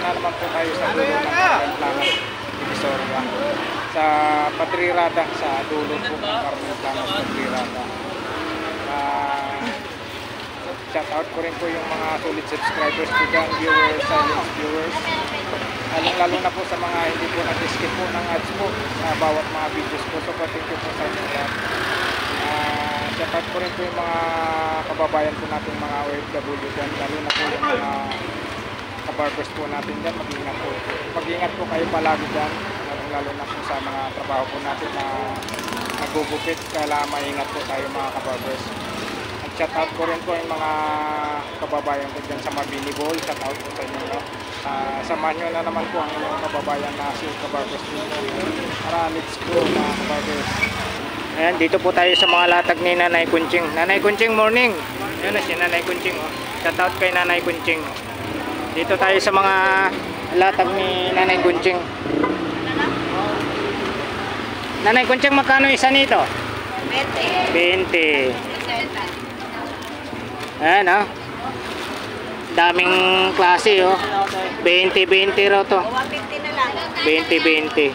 na naman po tayo sa dulo ng Carmen Planas, Divisoria. Sa Patrirada, sa dulo po ng Carmen Planas, Patrirada. Shout out ko rin po yung mga solid subscribers ko dyan, viewers, silent viewers. Lalo na po sa mga hindi po nag-skip po ng ads po sa bawat mga videos po. So thank you po sa inyo yan. Shout out ko rin po yung mga kababayan po natin, mga OFW dyan, lalo na po yung mga kabarbers po natin dyan. Mag-ingat po kayo palagi dyan, lalo na po sa mga trabaho po natin na nagugupit. Kailangan maingat po tayo mga kabarbers. Shout out ko rin po yung mga kababayan ko dyan sa Mabinibol. Shout out po sa inyo. Samahan nyo na naman po ang inyong kababayan na si Kabarbers dito. Para let's go mga kabarbers. Ayan, dito po tayo sa mga latag ni Nanay Kunching. Nanay Kunching, morning! Ayan na si Nanay Kunching. Oh. Shout out kay Nanay Kunching. Dito tayo sa mga latag ni Nanay Kunching. Nanay Kunching, magkano isa nito? 20. 20. Ayan oh. Daming klase oh. 20-20 raw to. 150 na lang. 20-20.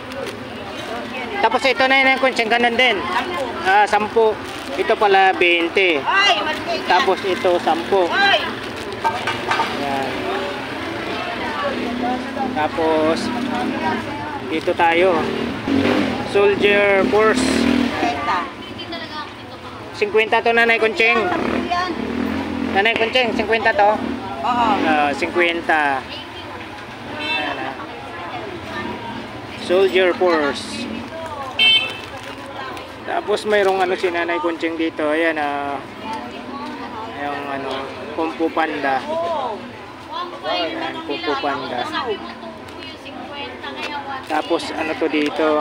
Tapos ito na yun, Kunching, ganun din. 10. 10. Ito pala 20. Tapos ito 10. Ayan. Tapos dito tayo. Soldier Force. 50 to, Nanay Kunching. Nanay Kunching, 50 to? Oo. 50. Soldier Force. Tapos mayroong ano si Nanay Kunching dito. Ayan yung ano, Kung Fu Panda. Ayan, Kung Fu Panda. Tapos ano to dito?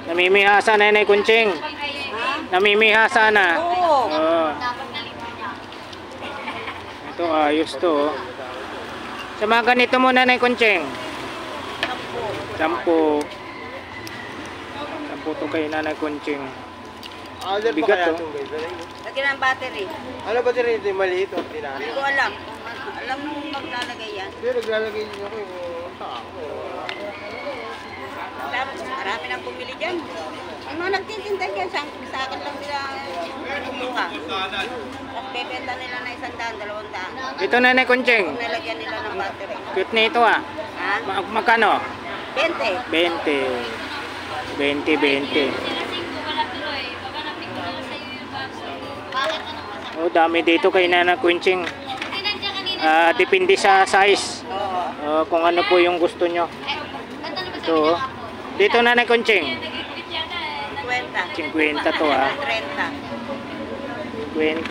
Namimihasa na Nanay Kunching. Namimihasa na. Oo. Ito ayos to. Sa mga ganito mo Nanay Kunching. 10. 10 to kay Nanay Kunching. Bigat to. Lagyan ng battery. Ano battery ito? Maliit o tinari? Hindi ko alam. Alam mo maglalagay yan. Hindi, naglalagay din ako yung tako. Marami nang pumili dyan. Ang mga nagtitinda dyan, sa akin lang nila kumuha. At bebenta nila na 100, 200. Ito Nanay Kunching. Nalagyan nila ng battery. Cute na ito ah. Ha? Magkano? 20. 20. 20. Oh, dami dito kay Nanay Kunching. Depende sa size. Kung ano po yung gusto nyo. Ito. Dito Nanay Kunching. 50. 50 to ah. 30. 50.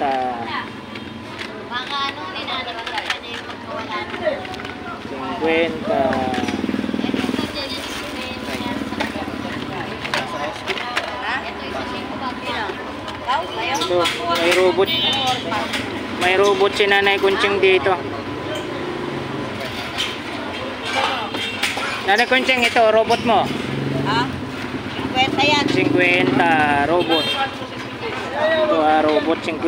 Baka ano, ninanap na yung magkawala. 50. Ito, may robot. May robot si Nanay Kunching dito. Nanay Kunching, ito robot mo. Ha? 50 yan. 50 robot. Ito robot 50.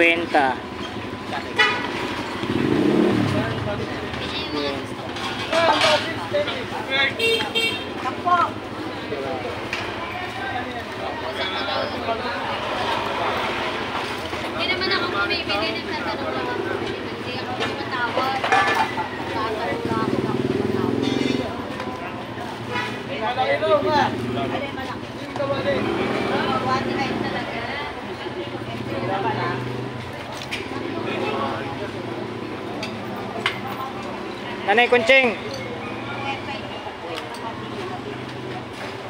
Takpo. Hindi naman ako bumibili ng tatanong lang ako. Hindi ako matawad. Tatanong lang ako ng Malaki daw ba? Alin malaki? Hindi ka ba rin? One time talaga. Nanay Kunching.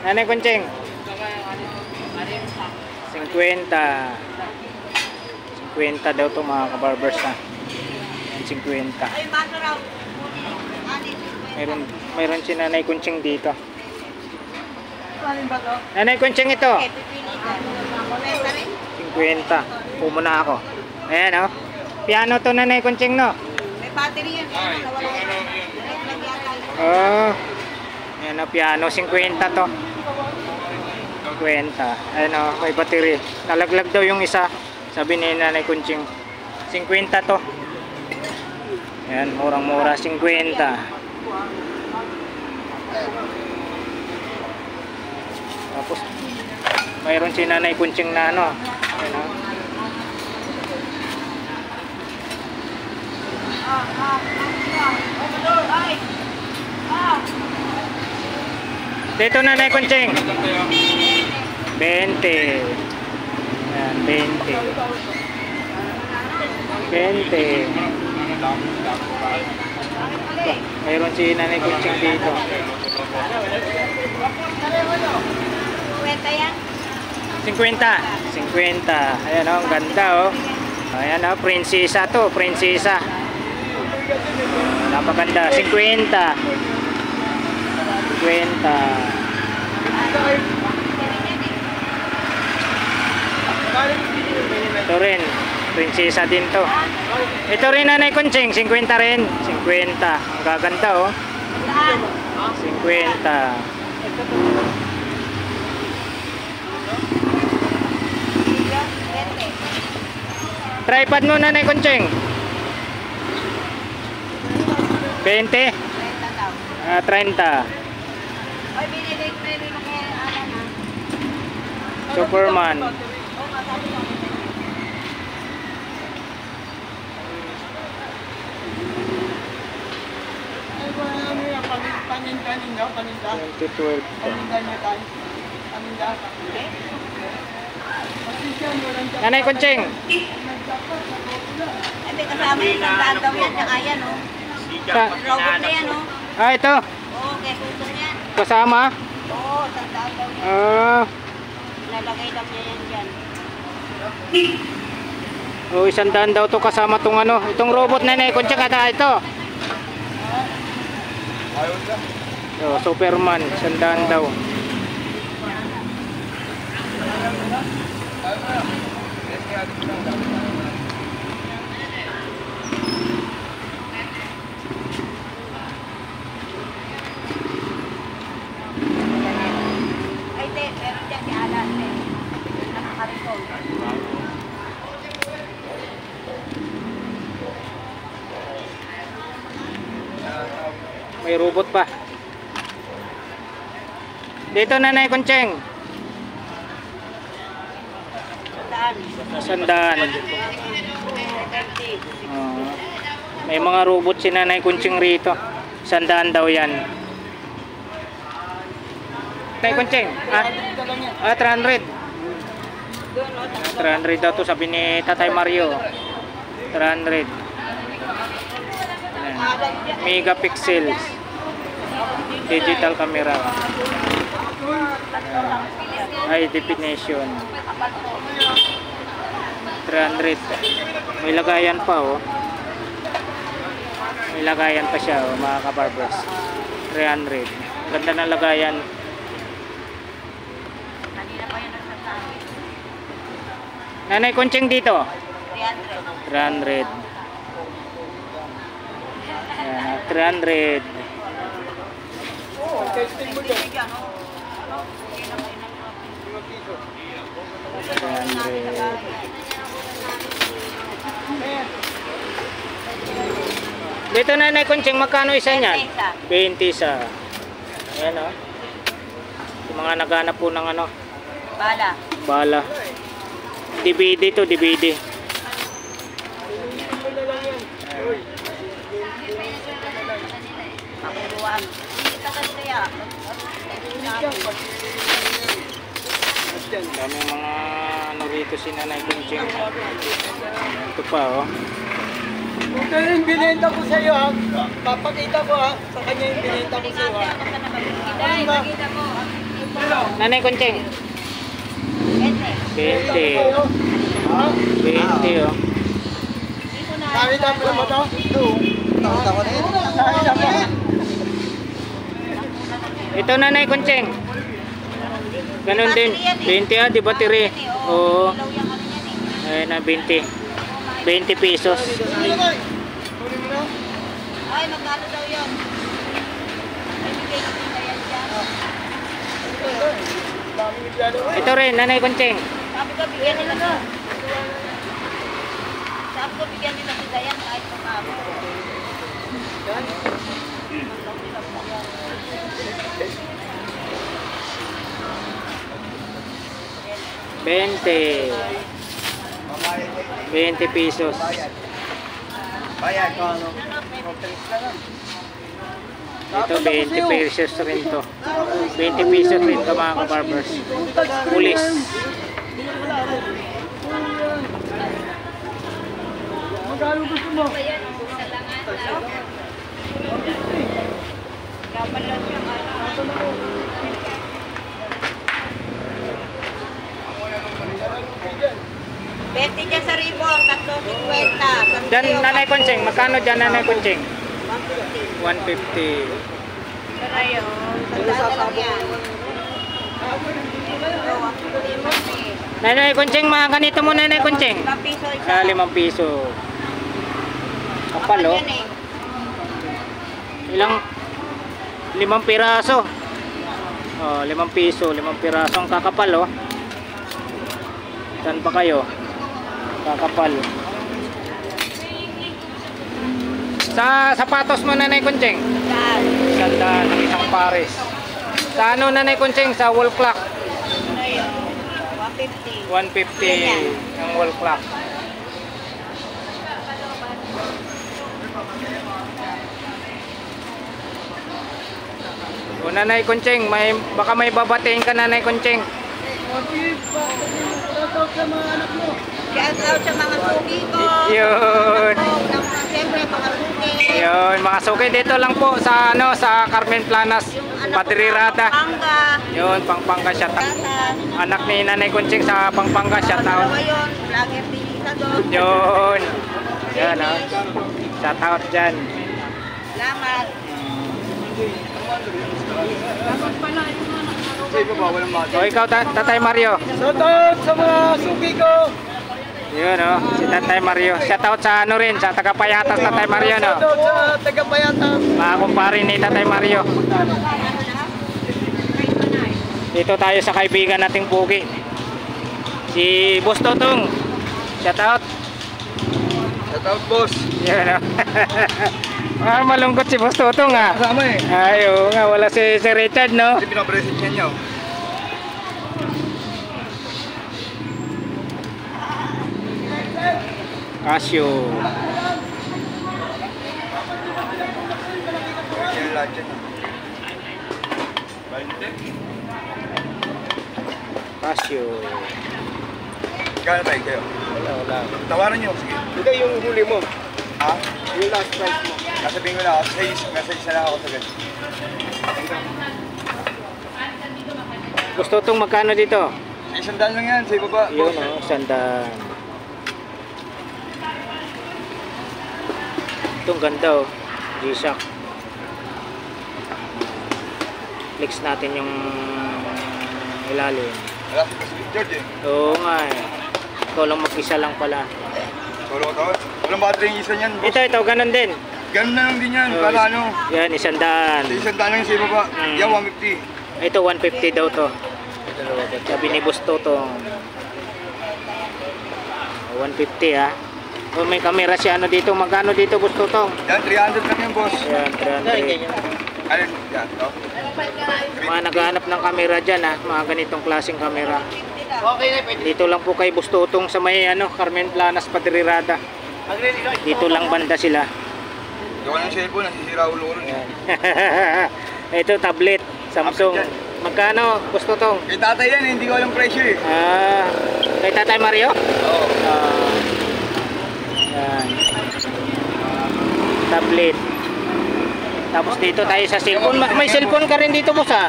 Nanay Kunching. 50. 50 daw to mga kabarbers na. 50. Ay, baso raw. Mayroon si Nanay Kunching dito. Alin ba to? Nanay Kunching ito. Pipili ka. 50 rin. 50. Pumuna ako. Ayan oh. Piano to Nanay Kunching no. May battery yan. Nawala yan. Oh. Ayan oh, piano 50 to. 50. Ayan oh, may battery. Nalaglag daw yung isa. Sabi ni Nanay Kunching. 50 to. Ayan, murang-mura, 50. Tapos, mayroon si Nanay Kunching na ano. Ayan, oh. Dito Nanay Kunching. 20. Ayan, 20. 20. Mayroon si Nanay Kunching dito. Kwenta yan? 50. 50. Ayan oh, ang ganda oh. Ayan oh, prinsesa to, prinsesa. Napakaganda. 50. 50. Ito rin, prinsesa din to. Ito rin Nanay Kunching, 50 rin. 50. Ang gaganda oh. Saan? 50. Tripod mo Nanay Kunching. 20. 30. Oy, binili mo kay Alan ha. Superman. Oo, masabi lang. Ay, ano yan? Paninda daw, paninda. 2012. Paninda niya tayo. Paninda. Nanay Kunching. Ay, may kasama yung tandaan daw yan. Tsaka yan, oh. Sa, Robot na yan, oh. ito. Oo, kay Kusong yan. Kasama. Oo, tandaan daw yan. Ah, Nalagay lang niya yan dyan. oh, 100 daw to kasama tong ano. Itong robot Nanay Kunching ata ito. Oh, Superman, 100 daw. Ay, te, meron dyan si Alan, te. Nakakarikol. May robot pa. Dito Nanay Kunching. Sandaan. 100. 30. Oh. May mga robot si Nanay Kunching rito. 100 daw yan. Nanay Kunching. Ah, 300. 300 daw to sabi ni Tatay Mario. 300. Ayan. Megapixels. Digital camera. High definition. 300. May lagayan pa oh. May lagayan pa siya oh, mga kabarbers. 300. Ganda ng lagayan. Kanina pa yun nagsasabi. Nanay Kunching dito. 300. 300. Ayan, 300. Testing mo dyan. Dyan, oh. Ano? Sige na kayo ng 300. Dito Nanay Kunching, magkano isa niyan? 20 20 sa. Ayan oh. Yung mga naghanap po ng ano, Bala. bala. DVD to, DVD. Pakuluan. Kita ka kaya. Daming mga ano rito si Nanay Kunching. Ito pa oh. Ito yung binenta ko sa iyo ha. Papakita ko ha. Sa kanya yung binenta ko sa iyo ha. Dahil, makita ko. Nanay Kunching. 20. 20 Ha? oh. Nakita mo ba ito? Nakita ko rin. Nakita mo. Ito Nanay Kunching. Ganun din. 20 ah, di ba tiri? Oo. Ayan na, 20. 20 pesos. Huli mo na. Ay, magkano daw yun? Ay, bigay ko na yan dyan. Daming empleyado. Ito rin, Nanay Kunching. Sabi ko, bigyan nila na. Sabi ko, bigyan nila si Dayan kahit pa kami. Yan. 20. 20 pesos. Bayad ko ano? Ito 20 pesos rin to. 20 pesos rin to mga kabarbers. Pulis. Magkano gusto mo? Kapal lang siya. 20 dyan sa ribong, 3.50. Diyan Nanay Kunching, magkano dyan Nanay Kunching? 150. 150. Pero yun, tandaan lang yan. Ito, 150. Nanay Kunching, mga ganito mo Nanay Kunching. 5 piso isa. 5 piso. Kapal oh. Yan eh. Ilang 5 piraso. Oh, 5 piso, 5 piraso ang kakapal oh. Saan pa kayo? Kakapal. Sa sapatos mo Nanay Kunching? Saan? Ganda ng isang pares. Sa ano Nanay Kunching? Sa wall clock? Ano yun? 150. 150 ang wall clock. O Nanay Kunching, baka may babatiin ka Nanay Kunching. Shoutout sa mga anak mo. Shout out sa mga suki ko. Yun. Siyempre, mga suki. Yun, mga suki dito lang po sa ano sa Carmen Planas, Padrirada. Pampanga. Yun, Pampanga shout out. Tatan. Anak ni Nanay Kunching sa Pampanga shout out. Dalawa yun. Vlogger din isa doon. Yun. Yan oh. Shout out dyan. Salamat. O ikaw Tatay Mario. Shoutout sa mga suki ko. Yun oh, si Tatay Mario. Shout out sa ano rin, sa taga-Payatas Tatay Mario no. Shoutout sa taga-Payatas. Mga kumpare ni Tatay Mario. Dito tayo sa kaibigan nating Pugi. Si Boss Totong. Shout out. Shoutout boss. Yun oh. Malungkot si Boss Totong ah. Kasama eh. Ay, oo nga, wala si Richard no. Kasi pinapresent niya niyo. Casio. Yung lunch niya. Casio. Gano'n tayo kayo? Wala. Tawaran niyo, sige. Ito yung huli mo. Ha? Yung last price mo. Nasabihin ko na ako, nasa isa lang ako sa ganun. Gusto itong magkano dito? Isang daan lang yan, sa ibaba. Yun oh, sandaan. Itong ganda oh, G-Shock. Flex natin yung ilalim. Wala si Boss George eh. Oo nga eh. Ikaw lang mag-isa lang pala. Solo ko. Walang battery yung isa niyan, boss. Ito, ganun din. Ganun na lang din yan, Oh, para ano. Yan, 100. Sa isang daan lang yung sa ibaba. Yan, 150. Ito, 150 daw to. Sabi ni Boss Totong. 150 ha. O may kamera si ano dito. Magkano dito Boss Totong? Yan, 300 lang yan, boss. Yan, 300. Alin? Yan, to. Mga naghahanap ng kamera dyan ha. Mga ganitong klaseng kamera. Okay na, pwede. Dito lang po kay Boss Totong sa may ano, Carmen Planas, Padrirada. Dito lang banda sila. Yung ng cellphone, nasisira ulo ulo. Yan. Ito tablet, Samsung. Magkano Boss Totong? Kay tatay yan, hindi ko alam presyo eh. Kay Tatay Mario? Oo. Yan. Tablet. Tapos dito tayo sa cellphone. May cellphone ka rin dito boss ah.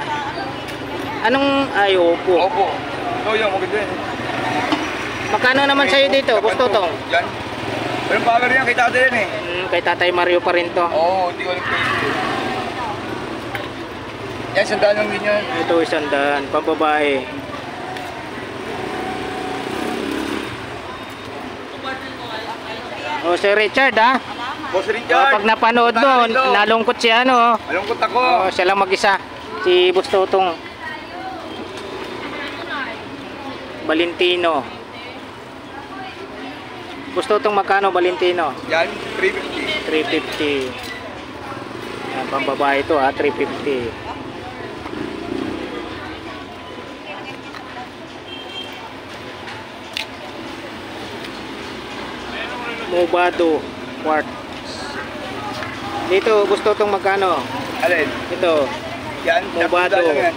Anong ay Oppo. Opo. So yun, maganda yan. Magkano naman sa'yo dito Boss Totong? Yan. Walang power yan, kay tatay yan eh. Kay Tatay Mario pa rin to. Oo, hindi ko alam presyo. Yan, sandaan lang din yan. Ito 100, pambabae. O si Richard ha. Boss Richard. Pag napanood mo, nalungkot siya ano. Malungkot ako. Siya lang mag-isa. Si Boss Totong. Valentino. Gusto itong magkano, Valentino? Yan, 350. 350. Yan, pambabae ito ha, 350. Movado quartz. Dito, gusto itong magkano? Alin? Ito, Yan, Movado. $300 lang yan.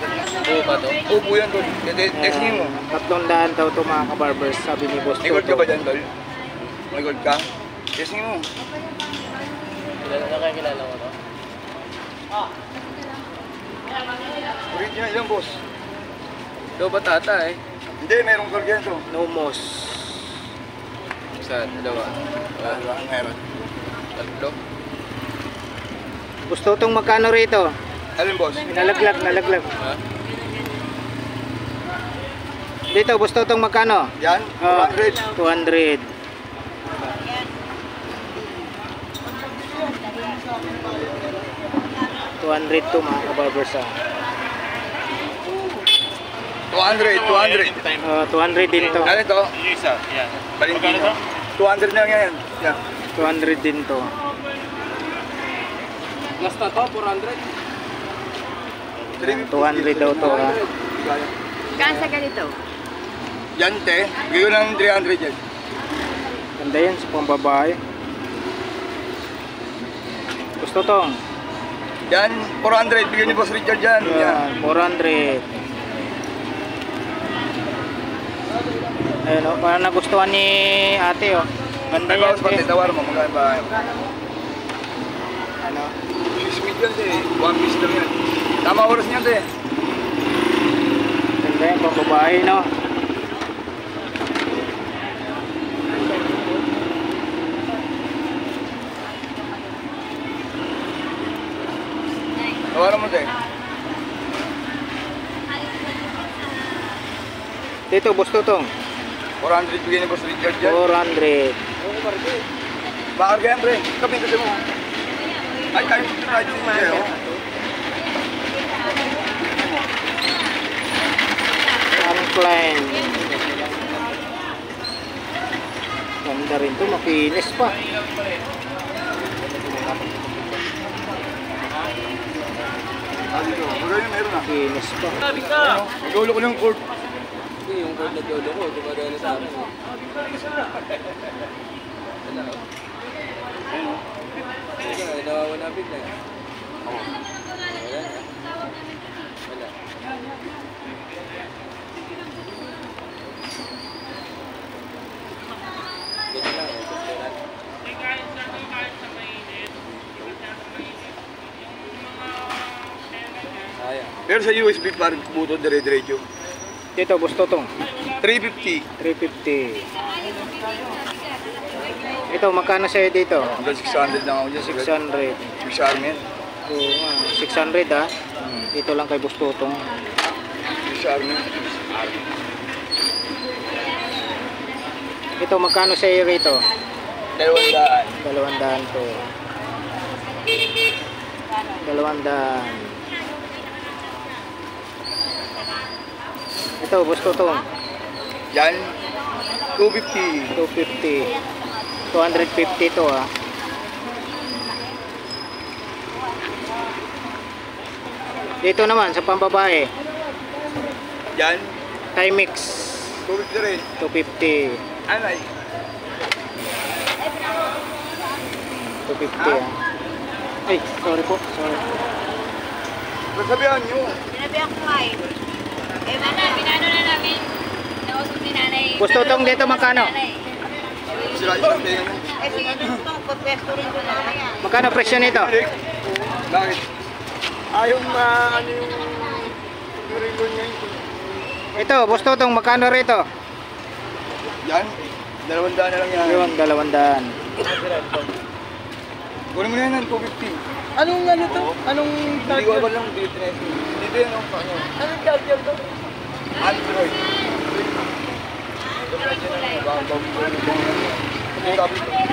Upo yan, tol. Testing mo. 300 daw ito mga kabarbers, sabi ni Boss May gold ka Toto. ba dyan, tol? May gold ka? Testing mo. Nakakilala ko to. Original yan, boss. Ito ba tata eh? Hindi, mayroong gold yan to. Nomos. Isa, dalawa. Meron. Tatlo. Gusto itong magkano rito? Alin, boss? Nalaglag, nalaglag. Ha? Dito, gusto itong magkano? Yan, Oh, 200. 200. $200 to mga kabarbers ah. 200. 200 din to. Alin to? Isa, yan. Valentino. 200 na lang yan. Yan. 200 din to. Last na to, 400. 200 daw to ha. Kansa ganito? Yan, te. Bigyan ko ng 300 yan. Ganda yan sa pambabae. Gusto tong? Yan, 400. Bigyan ni Boss Richard yan. Yan. Yan, 400. Ayun o, parang nagustuhan ni ate o. Ganda Ay, yan boss, pati eh. tawar mo. Magkano ba? Ano? Smith yan, te. One piece lang yan. Tama oras niya, te. Ganda yan, pambabae no. Tawaran mo, te. Dito, gusto tong? 400 bigyan ni Boss Richard yan. 400. Bakarga yan, pre. Kapin kasi mo. Ay, tayo sa ride mo, te. Oh. Calvin Klein. Ganda rin to, makinis pa. Ah, dito. Magkano meron ah. Makinis pa. Igulo ko ng court. Hindi, yung card na lolo ko, gumagana sa akin. Ito, nawawa bigla. Wala na. Wala. Ganyan lang, susulat. Sayang. Pero sa USB parang buto dire-diretso. Dito, gusto tong? 350. 350. Ito, magkano sa'yo dito? Hanggang 600 lang ako dyan. 600. 6 army yan. Oo, 600 ha. Dito lang kay Bustutong. 6 army. Ito, magkano sa'yo rito? 200. 200 to. 200. Ito, Bustutong. Yan. 250. 250. 250 to ha. Dito naman, sa pambabae. Yan. Timex. 250 rin. 250. Anay. 250 ha. Ay, sorry po. Sorry. Masabihan nyo. Sinabihan ko nga eh. Eh, Binano na namin. Nausap ni nanay. Gusto tong dito magkano? Sila isang tayo. eh sige, gusto ko pagpesto rin ko na yan. Magkano presyo nito? Bakit? Ayaw ano yung ringon niya yun. Ito, gusto tong magkano rito? Yan. 200 na lang yan. Yun, 200. Kunin mo na yan, 250. Anong ano to? Anong Hindi ko alam lang, dito na yun. Dito yan, ano? Anong charger to? Android.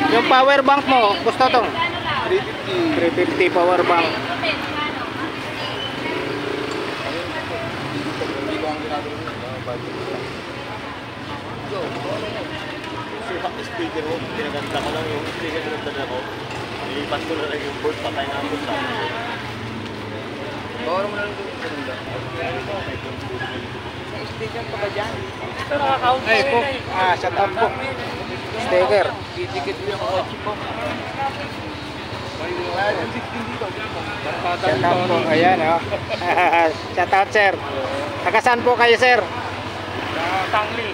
Yung power bank mo, gusto tong? 350. 350 power bank. Hindi ko ang ginagawa. yung sticker mo, pinaganda ko lang yung sticker na nagdala ko. Nilipas ko na lang yung board, patay na ang board sa akin. Bawal mo na lang yung ganda. Sticker pa ba dyan? Ito nakakount Ay po, shout out po. Sticker. Didikit mo yung kotse po. Shout out po. Ayan, oh. Shout out, sir. Taga saan po kayo, sir? Tangli.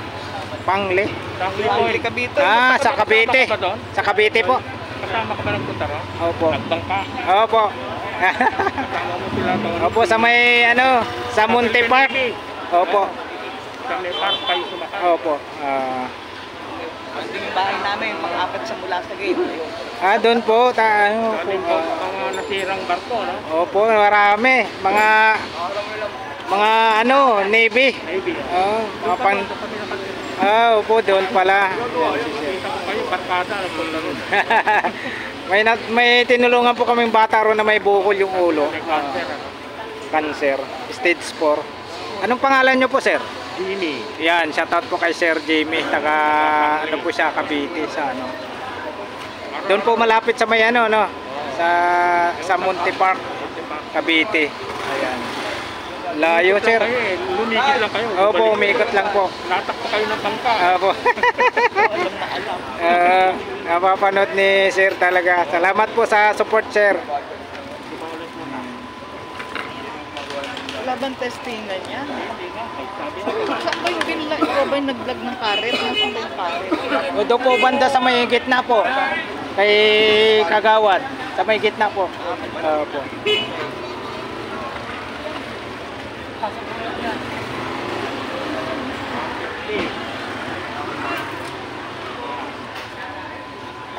Pangli. Tangli, Cavite. Sa Cavite. Sa Cavite po. Kasama ka ba ng punta ro? Opo. Nagbangka. Opo. Kasama mo sila doon. Opo, sa may sa Monte Park. Opo. Sa may park kayo sumakay. Opo. Yung bahay namin, pang-apat sa mula sa gate. Doon po. Galing po mga nasirang barko, no? Opo, marami. Mga Navy. Maybe. Mga pan... opo, doon pala. Kita ko kayo, barkada. Nagpunta ron. may tinulungan po kaming bata ron na may bukol yung ulo. May cancer, ano? Cancer. Stage 4. Anong pangalan nyo po, sir? Dini. Yan, shoutout po kay Sir Jamie. Taga, po siya, Cavite. Doon po malapit sa may sa Monte Park, Cavite. Ayan. Layo, sir. Lumikit lang kayo. Opo, umikot lang po. Natakpo kayo ng bangka. Opo. Napapanood ni Sir talaga. Salamat po sa support, sir. Laban testingan niya. Saan ba yung binla? Ikaw ba yung nag-vlog ng karet? Nasaan ba yung karet? O doon po banda sa may gitna po. Kay Kagawad. Sa may gitna po. Opo.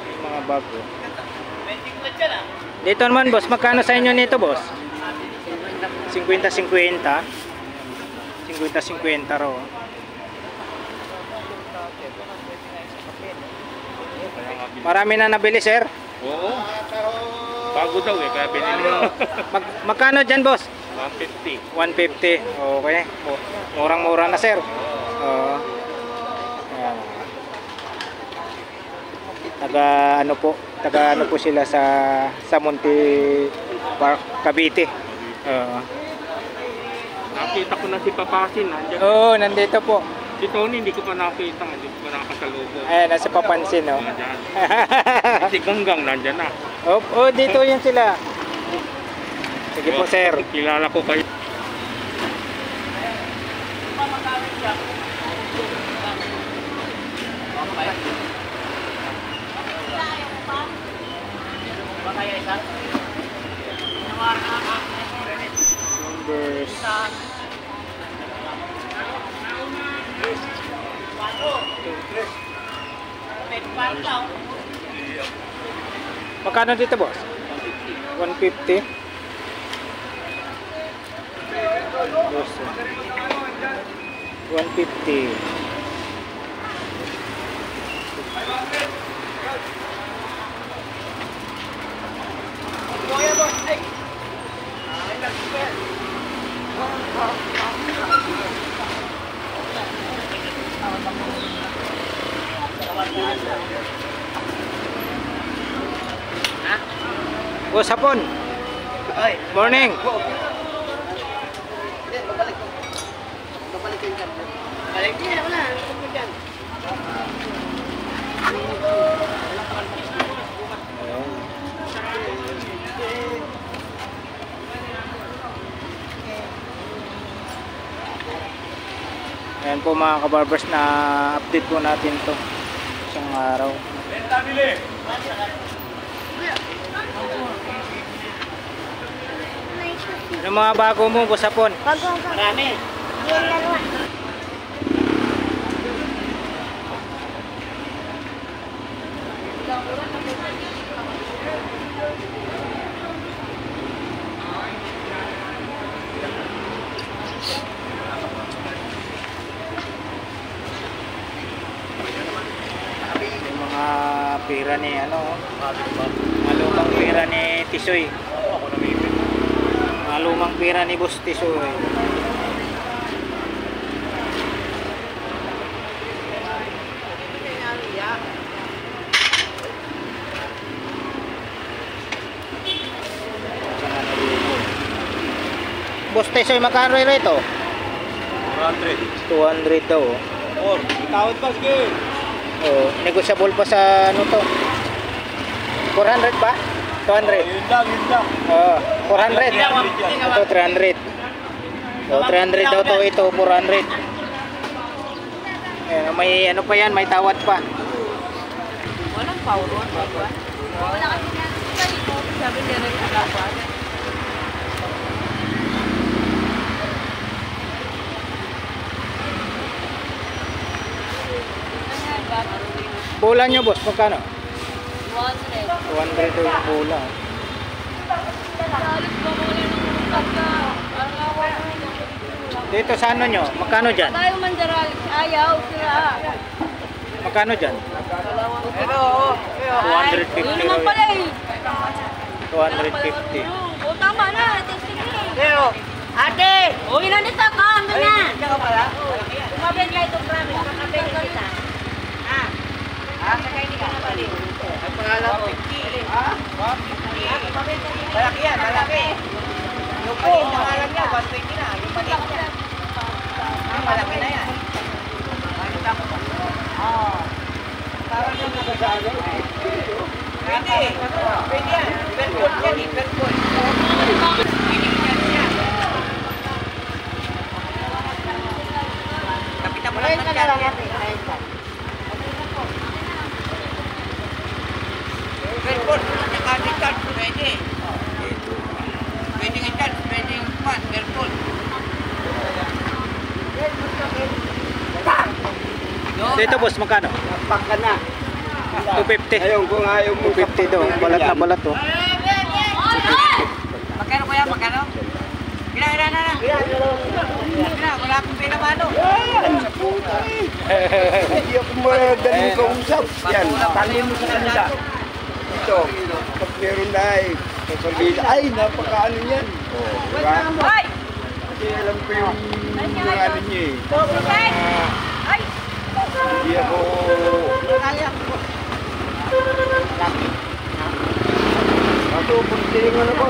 Yung mga bago. Dito naman, boss. Magkano sa inyo nito, boss? 50-50. 50-50 raw. Marami na nabili, sir. Oo. Bago daw eh, kaya binili mo. Magkano dyan, boss? 150. 150. Okay. Murang-mura na, sir. Oo. Ayan. Taga ano po sila sa Monte Park, Cavite. Oo. Nakita ko na si Papasin. Nandiyan. Oo, nandito po. Si Tony, hindi ko pa nakita. Hindi ko pa nakasalubong. Ayan, nasa papansin, no? Nandiyan. Si Ganggang nandiyan na. Oh, dito yun sila. Sige po, sir. Kilala ko kayo. Numbers. Magkano dito, boss? 150. Boss. 150. Boss, hapon. Morning. Ayan po mga kabarbers, na update po natin to isang araw. Ano mga bago mo, boss, hapon? Marami. Yung mga pira ni malumang pira ni Tisoy. Malumang pira ni Boss Tisoy. Boss Tesoy, magkano rito? 400. 200 daw. Or, itawad pa, sige. Oh, negotiable pa sa ano to? 400 ba? 200. Yun lang. Oh, 400. Ito 300. Oh, 300 daw to, ito 400. Eh, may ano pa yan, may tawad pa. Walang power. Wala kasi yan. Sabi niya rin dapat. Bola nyo, boss, magkano? 100. 200 daw yung bola. Salit ba muli ng pagka? Dito sa ano nyo, magkano dyan? Tayo mandaral. Ayaw sila. Magkano dyan? Pero, 250 Yun naman raw pala yun. eh. 250. O tama na. Testing na eh. pero, ate! O ilan nito ka? Ano na? Diyan ka pala? Tumabit ka ito, promise. Kakabit kita. Ang pangalan mo? Malaki yan, malaki. Yung maliit na pangalan niya, 120 na. Yung maliit niya. Ang malaki na yan. Pwede. Pwede yan. Perpol yan eh, perpol. Kapitan mo lang ng dyan yan. Perpol, nakadicharge, pwede. Pwede nga dyan, pwede yung pan, perpol. Dito, boss, magkano? Paka na. 250. Ayaw ko nga ayaw mo. 250 daw. Balat na balat, oh. Magkano kuya, magkano? Kailangan na. Kailangan, wala akong pinamano. Hindi ako madali kausap. Yan, tanong mo sa kanila. Ito, pag meron na sasabihin, ay, napakaano yan. Diba? Hoy! Kasi alam ko yung mga ano niya eh. Ay! Hindi ako... Ako, pag tiningan ako.